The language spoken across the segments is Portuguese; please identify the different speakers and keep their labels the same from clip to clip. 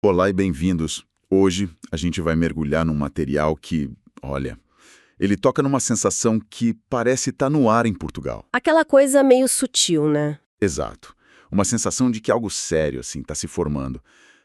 Speaker 1: Olá e bem-vindos. Hoje a gente vai mergulhar num material que, olha, ele toca numa sensação que parece estar no ar em Portugal.
Speaker 2: Aquela coisa meio sutil, né?
Speaker 1: Exato. Uma sensação de que algo sério, assim, está se formando.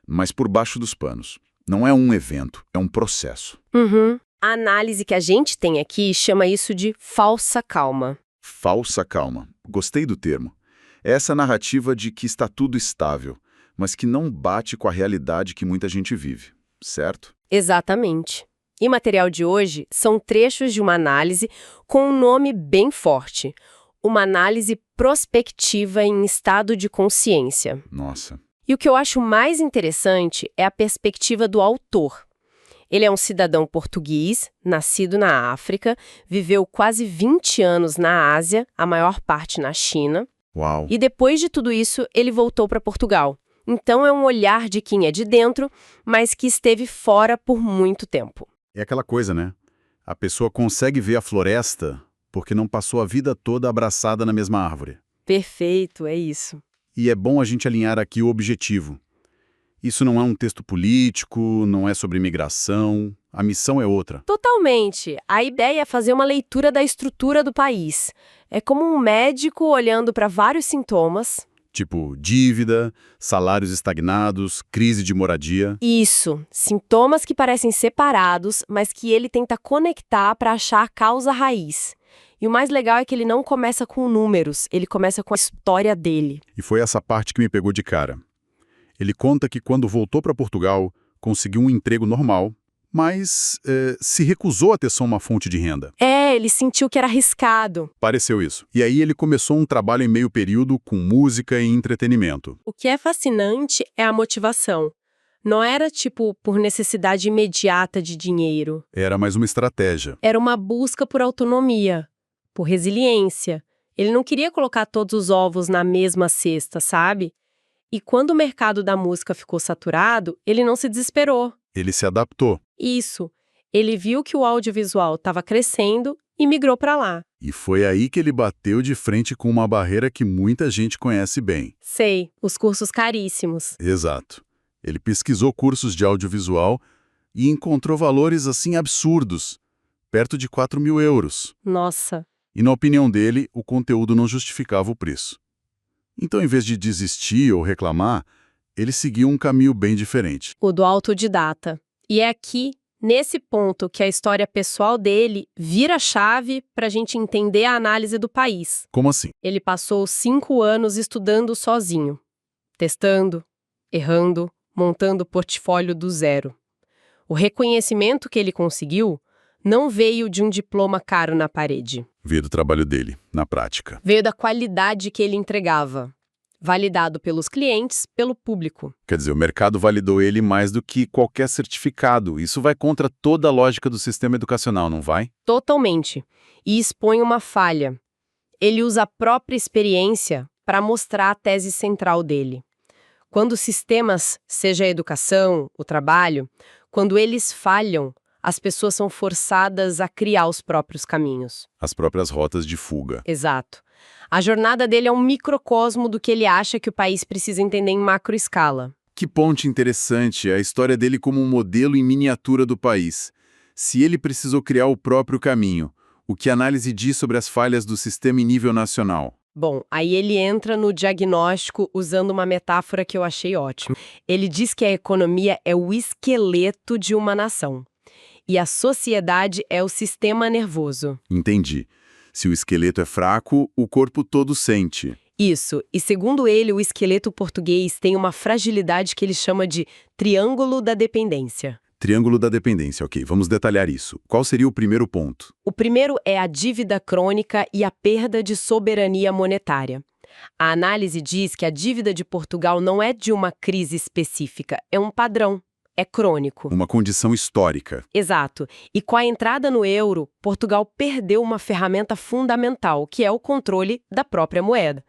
Speaker 1: Mas por baixo dos panos. Não é um evento, é um processo.
Speaker 2: Uhum. A análise que a gente tem aqui chama isso de falsa calma.
Speaker 1: Falsa calma. Gostei do termo. É essa narrativa de que está tudo estável, mas que não bate com a realidade que muita gente vive, certo?
Speaker 2: Exatamente. E o material de hoje são trechos de uma análise com um nome bem forte. Uma análise prospectiva em estado de consciência.
Speaker 1: Nossa.
Speaker 2: E o que eu acho mais interessante é a perspectiva do autor. Ele é um cidadão português, nascido na África, viveu quase 20 anos na Ásia, a maior parte na China.
Speaker 1: Uau.
Speaker 2: E depois de tudo isso, ele voltou para Portugal. Então é um olhar de quem é de dentro, mas que esteve fora por muito tempo.
Speaker 3: É aquela coisa, né? A pessoa consegue ver a floresta porque não passou a vida toda abraçada na mesma árvore.
Speaker 2: Perfeito, é isso.
Speaker 3: E é bom a gente alinhar aqui o objetivo. Isso não é um texto político, não é sobre imigração, a missão é outra.
Speaker 2: Totalmente. A ideia é fazer uma leitura da estrutura do país. É como um médico olhando para vários sintomas.
Speaker 3: Tipo dívida, salários estagnados, crise de moradia.
Speaker 2: Isso, sintomas que parecem separados, mas que ele tenta conectar para achar a causa raiz. E o mais legal é que ele não começa com números, ele começa com a história dele.
Speaker 3: E foi essa parte que me pegou de cara. Ele conta que quando voltou para Portugal, conseguiu um emprego normal, mas se recusou a ter só uma fonte de renda.
Speaker 2: Ele sentiu que era arriscado.
Speaker 3: Pareceu isso. E aí ele começou um trabalho em meio período com música e entretenimento.
Speaker 2: O que é fascinante é a motivação. Não era tipo por necessidade imediata de dinheiro.
Speaker 3: Era mais uma estratégia.
Speaker 2: Era uma busca por autonomia, por resiliência. Ele não queria colocar todos os ovos na mesma cesta, sabe? E quando o mercado da música ficou saturado, ele não se desesperou.
Speaker 3: Ele se adaptou.
Speaker 2: Isso. Ele viu que o audiovisual estava crescendo e migrou para lá.
Speaker 3: E foi aí que ele bateu de frente com uma barreira que muita gente conhece bem.
Speaker 2: Sei, os cursos caríssimos.
Speaker 3: Exato. Ele pesquisou cursos de audiovisual e encontrou valores assim absurdos, perto de 4.000 euros.
Speaker 2: Nossa.
Speaker 3: E na opinião dele, o conteúdo não justificava o preço. Então, em vez de desistir ou reclamar, ele seguiu um caminho bem diferente.
Speaker 2: O do autodidata. E é aqui, nesse ponto, que a história pessoal dele vira a chave para a gente entender a análise do país.
Speaker 3: Como assim?
Speaker 2: Ele passou 5 anos estudando sozinho, testando, errando, montando o portfólio do zero. O reconhecimento que ele conseguiu não veio de um diploma caro na parede.
Speaker 3: Veio do trabalho dele, na prática.
Speaker 2: Veio da qualidade que ele entregava, validado pelos clientes, pelo público.
Speaker 3: Quer dizer, o mercado validou ele mais do que qualquer certificado. Isso vai contra toda a lógica do sistema educacional, não vai?
Speaker 2: Totalmente. E expõe uma falha. Ele usa a própria experiência para mostrar a tese central dele. Quando os sistemas, seja a educação, o trabalho, quando eles falham, as pessoas são forçadas a criar os próprios caminhos.
Speaker 3: As próprias rotas de fuga.
Speaker 2: Exato. A jornada dele é um microcosmo do que ele acha que o país precisa entender em macroescala.
Speaker 3: Que ponte interessante, a história dele como um modelo em miniatura do país. Se ele precisou criar o próprio caminho, o que a análise diz sobre as falhas do sistema em nível nacional?
Speaker 2: Bom, aí ele entra no diagnóstico usando uma metáfora que eu achei ótima. Ele diz que a economia é o esqueleto de uma nação. E a sociedade é o sistema nervoso.
Speaker 3: Entendi. Se o esqueleto é fraco, o corpo todo sente.
Speaker 2: Isso. E segundo ele, o esqueleto português tem uma fragilidade que ele chama de triângulo da dependência.
Speaker 3: Triângulo da dependência, ok. Vamos detalhar isso. Qual seria o primeiro ponto?
Speaker 2: O primeiro é a dívida crônica e a perda de soberania monetária. A análise diz que a dívida de Portugal não é de uma crise específica, é um padrão. É crônico.
Speaker 3: Uma condição histórica.
Speaker 2: Exato. E com a entrada no euro, Portugal perdeu uma ferramenta fundamental, que é o controle da própria moeda.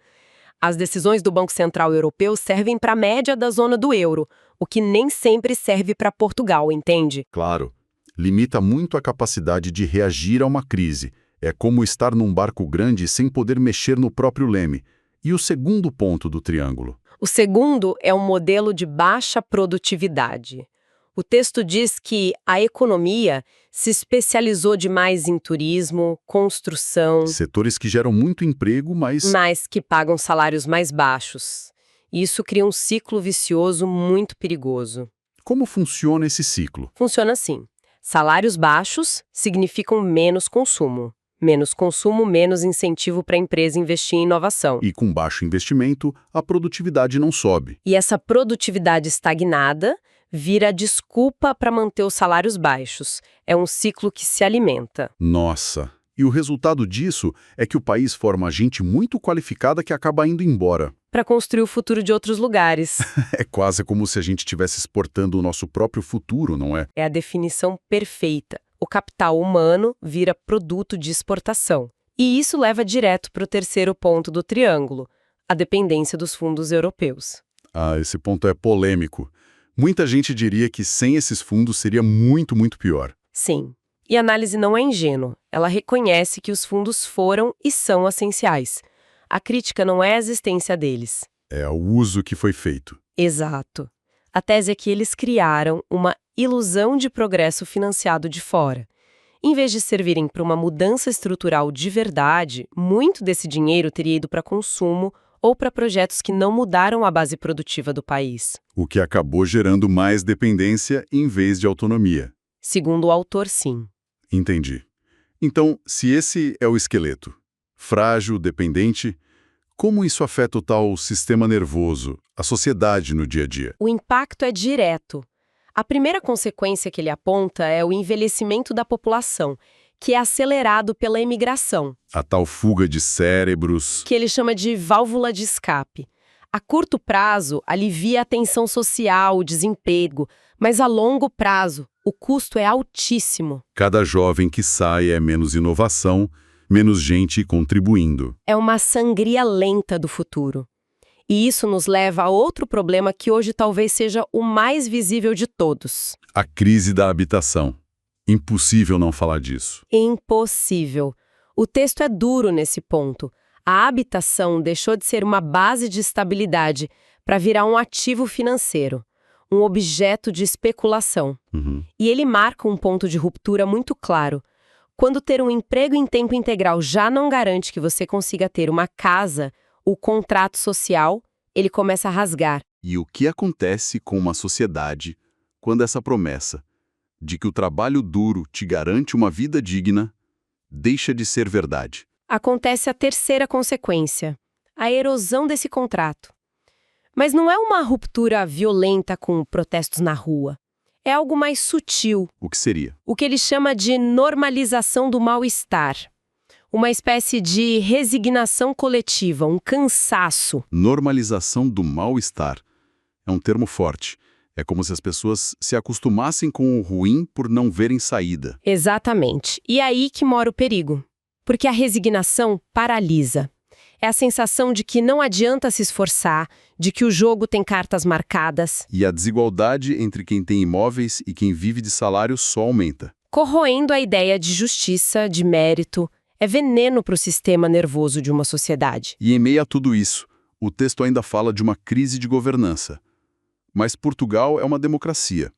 Speaker 2: As decisões do Banco Central Europeu servem para a média da zona do euro, o que nem sempre serve para Portugal, entende?
Speaker 3: Claro. Limita muito a capacidade de reagir a uma crise. É como estar num barco grande sem poder mexer no próprio leme. E o segundo ponto do triângulo?
Speaker 2: O segundo é um modelo de baixa produtividade. O texto diz que a economia se especializou demais em turismo, construção,
Speaker 1: Setores que geram muito emprego,
Speaker 2: mas que pagam salários mais baixos. Isso cria um ciclo vicioso muito perigoso.
Speaker 1: como funciona esse ciclo?
Speaker 2: Funciona assim: salários baixos significam menos consumo. Menos consumo, menos incentivo para a empresa investir em inovação.
Speaker 1: E com baixo investimento, a produtividade não sobe.
Speaker 2: E essa produtividade estagnada vira desculpa para manter os salários baixos. É um ciclo que se alimenta.
Speaker 1: Nossa! E o resultado disso é que o país forma gente muito qualificada que acaba indo embora.
Speaker 2: Para construir o futuro de outros lugares.
Speaker 1: É quase como se a gente estivesse exportando o nosso próprio futuro, não é?
Speaker 2: É a definição perfeita. O capital humano vira produto de exportação. E isso leva direto para o terceiro ponto do triângulo, a dependência dos fundos europeus.
Speaker 1: Ah, esse ponto é polêmico. Muita gente diria que sem esses fundos seria muito, muito pior.
Speaker 2: Sim. E a análise não é ingênua. Ela reconhece que os fundos foram e são essenciais. A crítica não é a existência deles.
Speaker 1: É o uso que foi feito.
Speaker 2: Exato. A tese é que eles criaram uma ilusão de progresso financiado de fora. Em vez de servirem para uma mudança estrutural de verdade, muito desse dinheiro teria ido para consumo ou para projetos que não mudaram a base produtiva do país.
Speaker 1: O que acabou gerando mais dependência em vez de autonomia.
Speaker 2: Segundo o autor, sim.
Speaker 1: Entendi. Então, se esse é o esqueleto, frágil, dependente, como isso afeta o tal sistema nervoso, a sociedade no dia a dia?
Speaker 2: O impacto é direto. A primeira consequência que ele aponta é o envelhecimento da população, que é acelerado pela imigração,
Speaker 1: A tal fuga de cérebros.
Speaker 2: que ele chama de válvula de escape. A curto prazo, alivia a tensão social, o desemprego, mas a longo prazo, o custo é altíssimo.
Speaker 1: Cada jovem que sai é menos inovação, menos gente contribuindo.
Speaker 2: É uma sangria lenta do futuro. E isso nos leva a outro problema que hoje talvez seja o mais visível de todos.
Speaker 1: A crise da habitação. Impossível não falar disso.
Speaker 2: Impossível. O texto é duro nesse ponto. A habitação deixou de ser uma base de estabilidade para virar um ativo financeiro, um objeto de especulação. E ele marca um ponto de ruptura muito claro. Quando ter um emprego em tempo integral já não garante que você consiga ter uma casa, o contrato social, ele começa a rasgar.
Speaker 1: E o que acontece com uma sociedade quando essa promessa de que o trabalho duro te garante uma vida digna deixa de ser verdade?
Speaker 2: Acontece a terceira consequência, a erosão desse contrato. Mas não é uma ruptura violenta com protestos na rua. É algo mais sutil,
Speaker 1: O que seria?
Speaker 2: o que ele chama de normalização do mal-estar. Uma espécie de resignação coletiva, um cansaço.
Speaker 1: Normalização do mal-estar. É um termo forte. É como se as pessoas se acostumassem com o ruim por não verem saída.
Speaker 2: Exatamente. E é aí que mora o perigo. Porque a resignação paralisa. É a sensação de que não adianta se esforçar, de que o jogo tem cartas marcadas,
Speaker 1: E a desigualdade entre quem tem imóveis e quem vive de salário só aumenta.
Speaker 2: corroendo a ideia de justiça, de mérito. É veneno para o sistema nervoso de uma sociedade.
Speaker 1: E em meio a tudo isso, o texto ainda fala de uma crise de governança. Mas Portugal é uma democracia.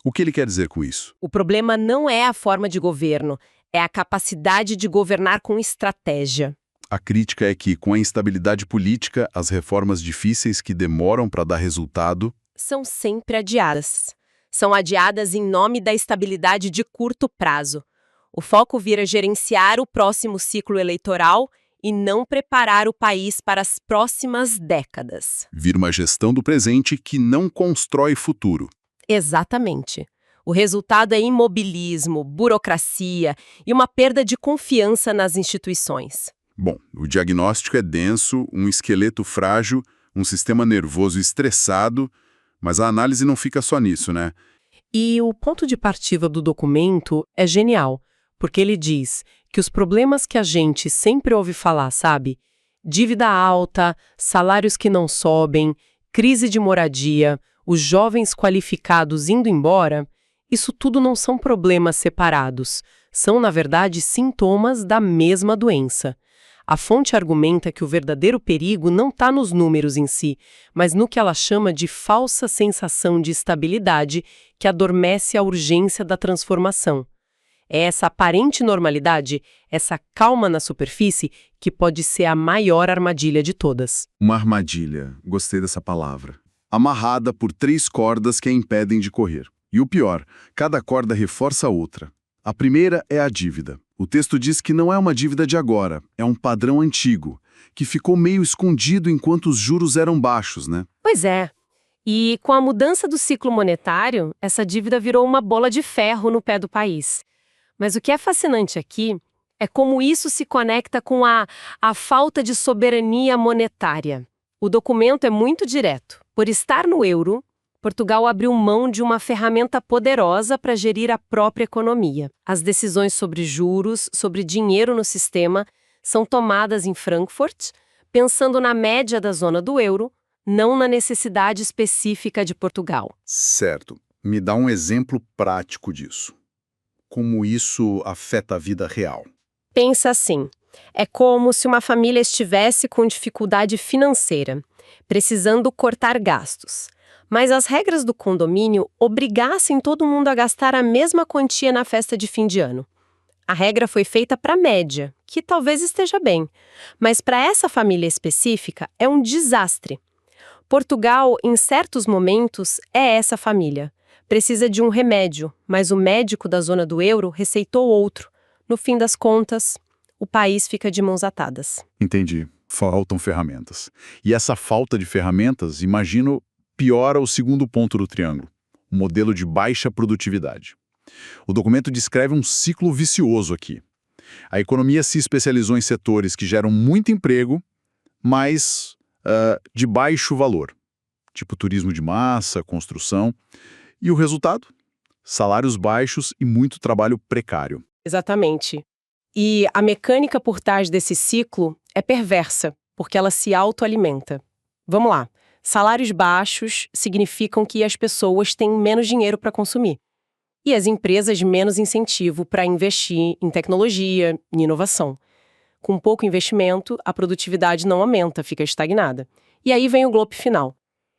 Speaker 1: O que ele quer dizer com isso?
Speaker 2: O problema não é a forma de governo, é a capacidade de governar com estratégia.
Speaker 1: A crítica é que, com a instabilidade política, as reformas difíceis que demoram para dar resultado,
Speaker 2: São sempre adiadas. São adiadas em nome da estabilidade de curto prazo. O foco vira gerenciar o próximo ciclo eleitoral e não preparar o país para as próximas décadas.
Speaker 1: vira uma gestão do presente que não constrói futuro.
Speaker 2: Exatamente. O resultado é imobilismo, burocracia e uma perda de confiança nas instituições.
Speaker 1: Bom, o diagnóstico é denso, um esqueleto frágil, um sistema nervoso estressado, mas a análise não fica só nisso, né?
Speaker 4: E o ponto de partida do documento é genial, porque ele diz que os problemas que a gente sempre ouve falar, sabe? Dívida alta, salários que não sobem, crise de moradia, os jovens qualificados indo embora, isso tudo não são problemas separados. São, na verdade, sintomas da mesma doença. A fonte argumenta que o verdadeiro perigo não está nos números em si, mas no que ela chama de falsa sensação de estabilidade que adormece a urgência da transformação. É essa aparente normalidade, essa calma na superfície, que pode ser a maior armadilha de todas.
Speaker 3: Uma armadilha, gostei dessa palavra. Amarrada por 3 cordas que a impedem de correr. E o pior, cada corda reforça a outra. A primeira é a dívida. O texto diz que não é uma dívida de agora, é um padrão antigo, que ficou meio escondido enquanto os juros eram baixos, né?
Speaker 2: Pois é. E com a mudança do ciclo monetário, essa dívida virou uma bola de ferro no pé do país. Mas o que é fascinante aqui é como isso se conecta com a falta de soberania monetária. O documento é muito direto. Por estar no euro, Portugal abriu mão de uma ferramenta poderosa para gerir a própria economia. As decisões sobre juros, sobre dinheiro no sistema, são tomadas em Frankfurt, pensando na média da zona do euro, não na necessidade específica de Portugal.
Speaker 1: Certo. Me dá um exemplo prático disso. Como isso afeta a vida real?
Speaker 2: Pensa assim, é como se uma família estivesse com dificuldade financeira, precisando cortar gastos. Mas as regras do condomínio obrigassem todo mundo a gastar a mesma quantia na festa de fim de ano. A regra foi feita para a média, que talvez esteja bem, mas para essa família específica é um desastre. Portugal, em certos momentos, é essa família. Precisa de um remédio, mas o médico da zona do euro receitou outro. No fim das contas, o país fica de mãos atadas.
Speaker 1: Entendi. Faltam ferramentas. E essa falta de ferramentas, imagino, piora o segundo ponto do triângulo, o modelo de baixa produtividade. O documento descreve um ciclo vicioso aqui. A economia se especializou em setores que geram muito emprego, mas de baixo valor, tipo turismo de massa, construção. E o resultado? Salários baixos e muito trabalho precário.
Speaker 2: Exatamente. E a mecânica por trás desse ciclo é perversa, porque ela se autoalimenta. Vamos lá. Salários baixos significam que as pessoas têm menos dinheiro para consumir. E as empresas menos incentivo para investir em tecnologia, em inovação. Com pouco investimento, a produtividade não aumenta, fica estagnada. E aí vem o golpe final.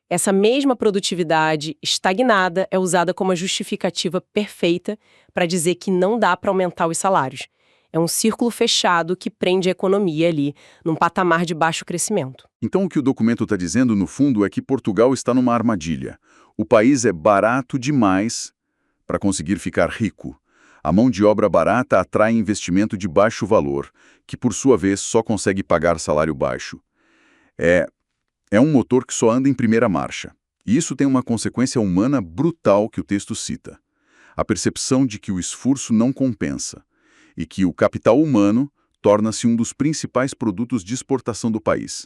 Speaker 2: Essa mesma produtividade estagnada é usada como a justificativa perfeita para dizer que não dá para aumentar os salários. É um círculo fechado que prende a economia ali, num patamar de baixo crescimento.
Speaker 1: Então o que o documento está dizendo, no fundo, é que Portugal está numa armadilha. O país é barato demais para conseguir ficar rico. A mão de obra barata atrai investimento de baixo valor, que por sua vez só consegue pagar salário baixo. É um motor que só anda em primeira marcha. E isso tem uma consequência humana brutal que o texto cita. A percepção de que o esforço não compensa e que o capital humano torna-se um dos principais produtos de exportação do país.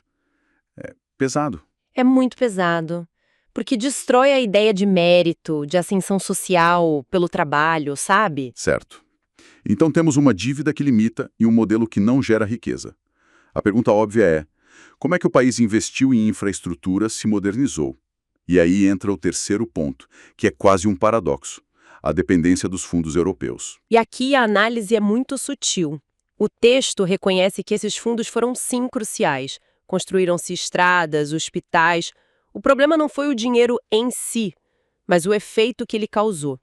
Speaker 1: É pesado.
Speaker 2: É muito pesado, porque destrói a ideia de mérito, de ascensão social pelo trabalho, sabe?
Speaker 1: Certo. Então temos uma dívida que limita e um modelo que não gera riqueza. A pergunta óbvia é: como é que o país investiu em infraestrutura, se modernizou? E aí entra o terceiro ponto, que é quase um paradoxo: a dependência dos fundos europeus.
Speaker 2: E aqui a análise é muito sutil. O texto reconhece que esses fundos foram sim cruciais. Construíram-se estradas, hospitais. O problema não foi o dinheiro em si, mas o efeito que ele causou.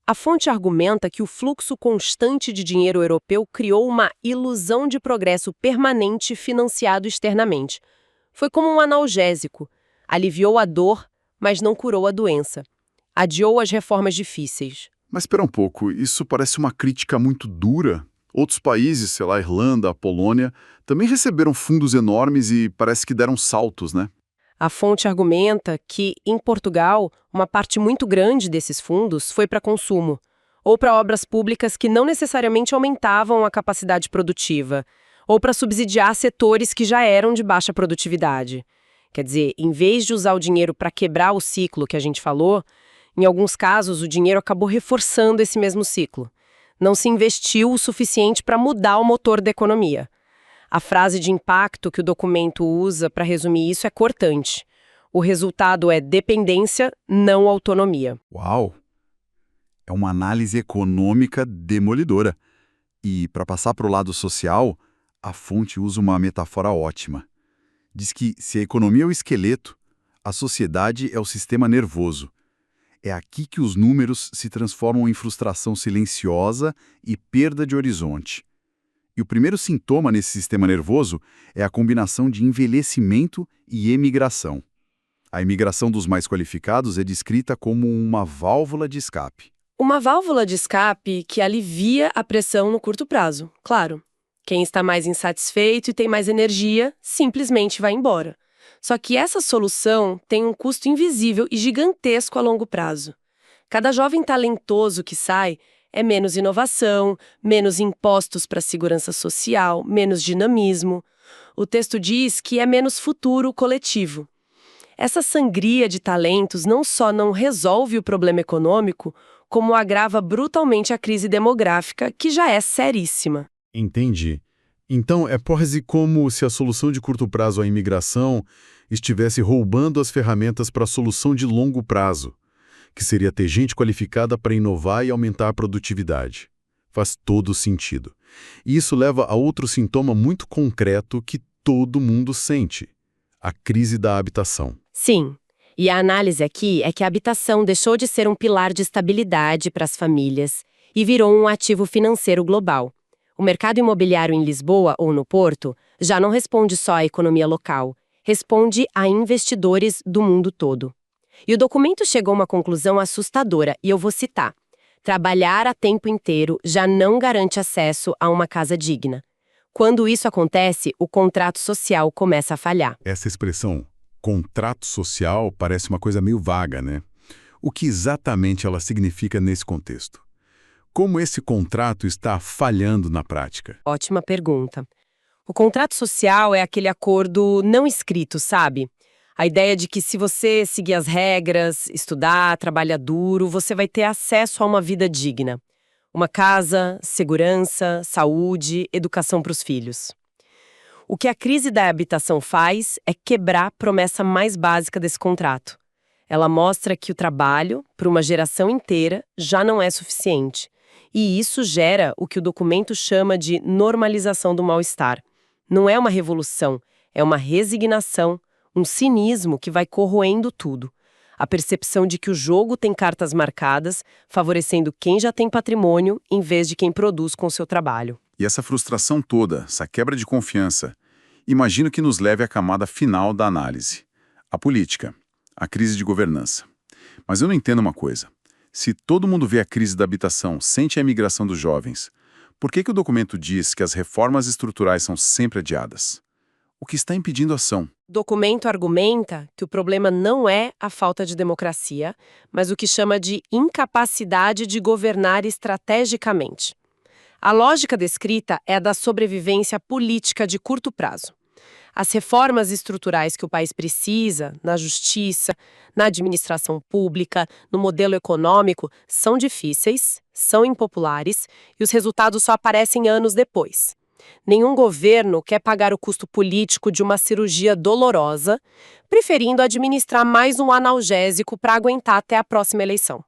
Speaker 2: A fonte argumenta que o fluxo constante de dinheiro europeu criou uma ilusão de progresso permanente financiado externamente. Foi como um analgésico. Aliviou a dor, mas não curou a doença. Adiou as reformas difíceis.
Speaker 1: Mas espera um pouco, isso parece uma crítica muito dura. Outros países, sei lá, a Irlanda, a Polônia, também receberam fundos enormes e parece que deram saltos, né?
Speaker 2: A fonte argumenta que, em Portugal, uma parte muito grande desses fundos foi para consumo, ou para obras públicas que não necessariamente aumentavam a capacidade produtiva, ou para subsidiar setores que já eram de baixa produtividade. Quer dizer, em vez de usar o dinheiro para quebrar o ciclo que a gente falou, em alguns casos o dinheiro acabou reforçando esse mesmo ciclo. Não se investiu o suficiente para mudar o motor da economia. A frase de impacto que o documento usa para resumir isso é cortante. O resultado é dependência, não autonomia.
Speaker 3: Uau! É uma análise econômica demolidora. E, para passar para o lado social, A fonte usa uma metáfora ótima. Diz que se a economia é o esqueleto, a sociedade é o sistema nervoso. É aqui que os números se transformam em frustração silenciosa e perda de horizonte. E o primeiro sintoma nesse sistema nervoso é a combinação de envelhecimento e emigração. A imigração dos mais qualificados é descrita como uma válvula de escape.
Speaker 2: Uma válvula de escape que alivia a pressão no curto prazo, claro. Quem está mais insatisfeito e tem mais energia simplesmente vai embora. Só que essa solução tem um custo invisível e gigantesco a longo prazo. Cada jovem talentoso que sai é menos inovação, menos impostos para a segurança social, menos dinamismo. O texto diz que é menos futuro coletivo. Essa sangria de talentos não só não resolve o problema econômico, como agrava brutalmente a crise demográfica, que já é seríssima.
Speaker 3: Entendi. Então, é quase como se a solução de curto prazo à imigração estivesse roubando as ferramentas para a solução de longo prazo, que seria ter gente qualificada para inovar e aumentar a produtividade. Faz todo sentido. E isso leva a outro sintoma muito concreto que todo mundo sente: a crise da habitação.
Speaker 2: Sim, e a análise aqui é que a habitação deixou de ser um pilar de estabilidade para as famílias e virou um ativo financeiro global. O mercado imobiliário em Lisboa ou no Porto já não responde só à economia local, responde a investidores do mundo todo. E o documento chegou a uma conclusão assustadora, e eu vou citar: trabalhar a tempo inteiro já não garante acesso a uma casa digna. Quando isso acontece, o contrato social começa a falhar.
Speaker 3: Essa expressão, contrato social, parece uma coisa meio vaga, né? O que exatamente ela significa nesse contexto? Como esse contrato está falhando na prática?
Speaker 2: Ótima pergunta. O contrato social é aquele acordo não escrito, sabe? A ideia de que se você seguir as regras, estudar, trabalhar duro, você vai ter acesso a uma vida digna. Uma casa, segurança, saúde, educação para os filhos. O que a crise da habitação faz é quebrar a promessa mais básica desse contrato. Ela mostra que o trabalho, para uma geração inteira, já não é suficiente. E isso gera o que o documento chama de normalização do mal-estar. Não é uma revolução, é uma resignação, um cinismo que vai corroendo tudo. A percepção de que o jogo tem cartas marcadas, favorecendo quem já tem patrimônio em vez de quem produz com seu trabalho.
Speaker 1: E essa frustração toda, essa quebra de confiança, imagino que nos leve à camada final da análise: a política, a crise de governança. Mas eu não entendo uma coisa. Se todo mundo vê a crise da habitação, sente a imigração dos jovens, por que o documento diz que as reformas estruturais são sempre adiadas? O que está impedindo a ação?
Speaker 2: O documento argumenta que o problema não é a falta de democracia, mas o que chama de incapacidade de governar estrategicamente. A lógica descrita é a da sobrevivência política de curto prazo. As reformas estruturais que o país precisa, na justiça, na administração pública, no modelo econômico, são difíceis, são impopulares e os resultados só aparecem anos depois. Nenhum governo quer pagar o custo político de uma cirurgia dolorosa, preferindo administrar mais um analgésico para aguentar até a próxima eleição.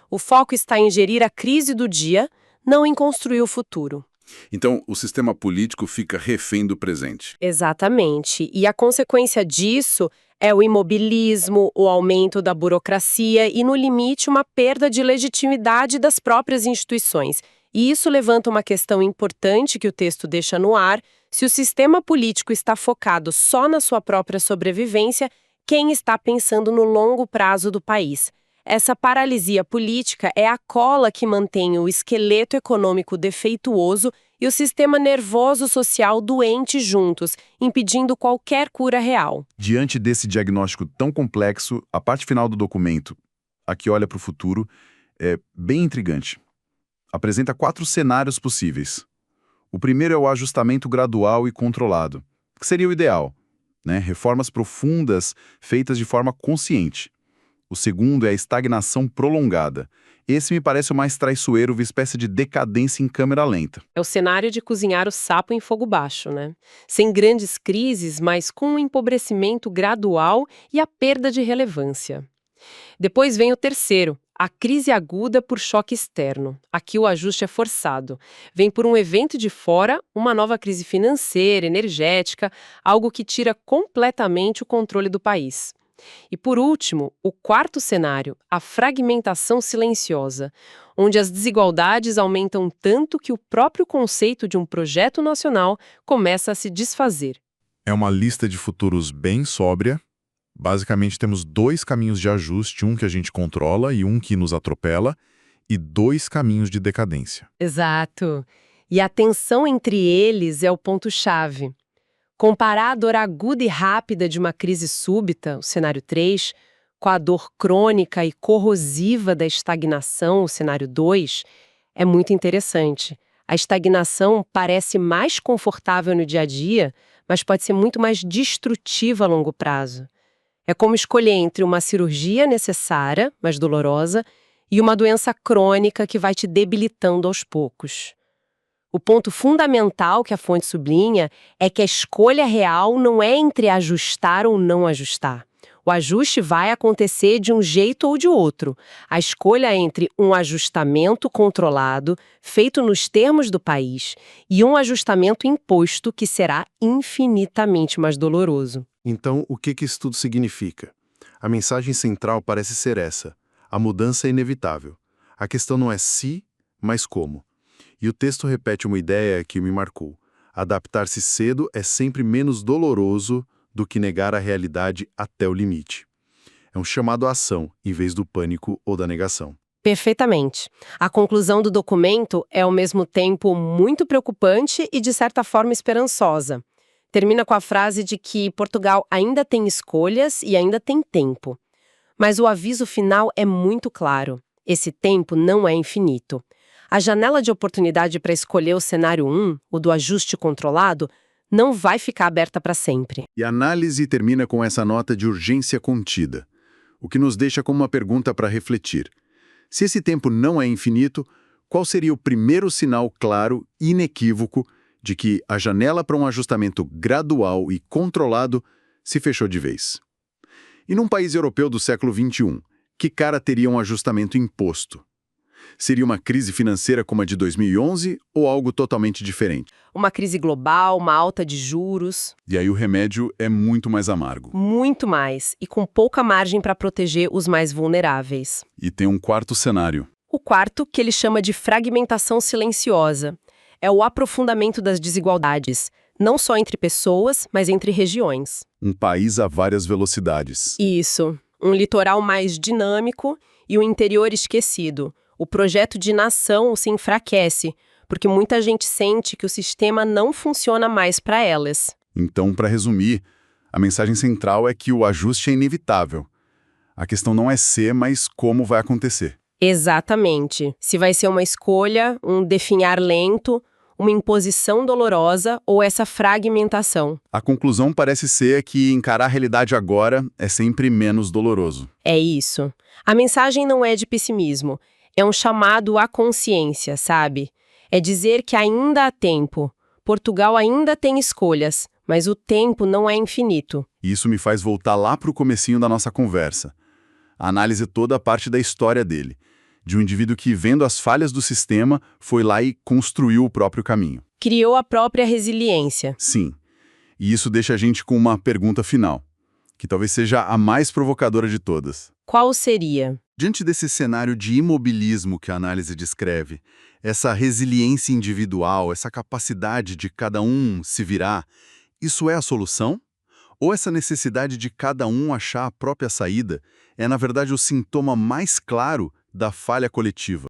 Speaker 2: O foco está em gerir a crise do dia, não em construir o futuro.
Speaker 1: Então, o sistema político fica refém do presente.
Speaker 2: Exatamente. E a consequência disso é o imobilismo, o aumento da burocracia e, no limite, uma perda de legitimidade das próprias instituições. E isso levanta uma questão importante que o texto deixa no ar: se o sistema político está focado só na sua própria sobrevivência, quem está pensando no longo prazo do país? Essa paralisia política é a cola que mantém o esqueleto econômico defeituoso e o sistema nervoso social doente juntos, impedindo qualquer cura real.
Speaker 3: Diante desse diagnóstico tão complexo, a parte final do documento, a que olha para o futuro, é bem intrigante. Apresenta 4 cenários possíveis. O primeiro é o ajustamento gradual e controlado, que seria o ideal, né? Reformas profundas feitas de forma consciente. O segundo é a estagnação prolongada. Esse me parece o mais traiçoeiro, uma espécie de decadência em câmera lenta.
Speaker 2: É o cenário de cozinhar o sapo em fogo baixo, né? Sem grandes crises, mas com um empobrecimento gradual e a perda de relevância. Depois vem o terceiro, A crise aguda por choque externo. Aqui o ajuste é forçado. Vem por um evento de fora, uma nova crise financeira, energética, algo que tira completamente o controle do país. E por último, o quarto cenário, a fragmentação silenciosa, onde as desigualdades aumentam tanto que o próprio conceito de um projeto nacional começa a se desfazer.
Speaker 5: É uma lista de futuros bem sóbria. Basicamente, temos 2 caminhos de ajuste, um que a gente controla e um que nos atropela, e 2 caminhos de decadência.
Speaker 2: Exato. E a tensão entre eles é o ponto-chave. Comparar a dor aguda e rápida de uma crise súbita, o cenário 3, com a dor crônica e corrosiva da estagnação, o cenário 2, é muito interessante. A estagnação parece mais confortável no dia a dia, mas pode ser muito mais destrutiva a longo prazo. É como escolher entre uma cirurgia necessária, mas dolorosa, e uma doença crônica que vai te debilitando aos poucos. O ponto fundamental que a fonte sublinha é que a escolha real não é entre ajustar ou não ajustar. O ajuste vai acontecer de um jeito ou de outro. A escolha é entre um ajustamento controlado, feito nos termos do país, e um ajustamento imposto que será infinitamente mais doloroso.
Speaker 3: Então, o que isso tudo significa? A mensagem central parece ser essa: a mudança é inevitável. A questão não é se, mas como. E o texto repete uma ideia que me marcou. Adaptar-se cedo é sempre menos doloroso do que negar a realidade até o limite. É um chamado à ação, em vez do pânico ou da negação.
Speaker 2: Perfeitamente. A conclusão do documento é, ao mesmo tempo, muito preocupante e, de certa forma, esperançosa. Termina com a frase de que Portugal ainda tem escolhas e ainda tem tempo. Mas o aviso final é muito claro. Esse tempo não é infinito. A janela de oportunidade para escolher o cenário 1, o do ajuste controlado, não vai ficar aberta para sempre.
Speaker 3: E a análise termina com essa nota de urgência contida, o que nos deixa com uma pergunta para refletir. Se esse tempo não é infinito, qual seria o primeiro sinal claro e inequívoco de que a janela para um ajustamento gradual e controlado se fechou de vez? E num país europeu do século XXI, que cara teria um ajustamento imposto? Seria uma crise financeira como a de 2011 ou algo totalmente diferente?
Speaker 2: Uma crise global, uma alta de juros.
Speaker 1: E aí o remédio é muito mais amargo.
Speaker 2: Muito mais, e com pouca margem para proteger os mais vulneráveis.
Speaker 1: E tem um quarto cenário.
Speaker 2: O quarto, que ele chama de fragmentação silenciosa, é o aprofundamento das desigualdades, não só entre pessoas, mas entre regiões.
Speaker 1: Um país a várias velocidades.
Speaker 2: Isso, um litoral mais dinâmico e um interior esquecido. O projeto de nação se enfraquece, porque muita gente sente que o sistema não funciona mais para elas.
Speaker 1: Então, para resumir, a mensagem central é que o ajuste é inevitável. A questão não é se, mas como vai acontecer.
Speaker 2: Exatamente. Se vai ser uma escolha, um definhar lento, uma imposição dolorosa ou essa fragmentação.
Speaker 1: A conclusão parece ser que encarar a realidade agora é sempre menos doloroso.
Speaker 2: É isso. A mensagem não é de pessimismo. É um chamado à consciência, sabe? É dizer que ainda há tempo. Portugal ainda tem escolhas, mas o tempo não é infinito.
Speaker 1: Isso me faz voltar lá para o comecinho da nossa conversa. A análise toda parte da história dele, de um indivíduo que, vendo as falhas do sistema, foi lá e construiu o próprio caminho.
Speaker 2: Criou a própria resiliência.
Speaker 1: Sim. E isso deixa a gente com uma pergunta final, que talvez seja a mais provocadora de todas.
Speaker 2: Qual seria?
Speaker 3: Diante desse cenário de imobilismo que a análise descreve, essa resiliência individual, essa capacidade de cada um se virar, isso é a solução? Ou essa necessidade de cada um achar a própria saída é, na verdade, o sintoma mais claro da falha coletiva?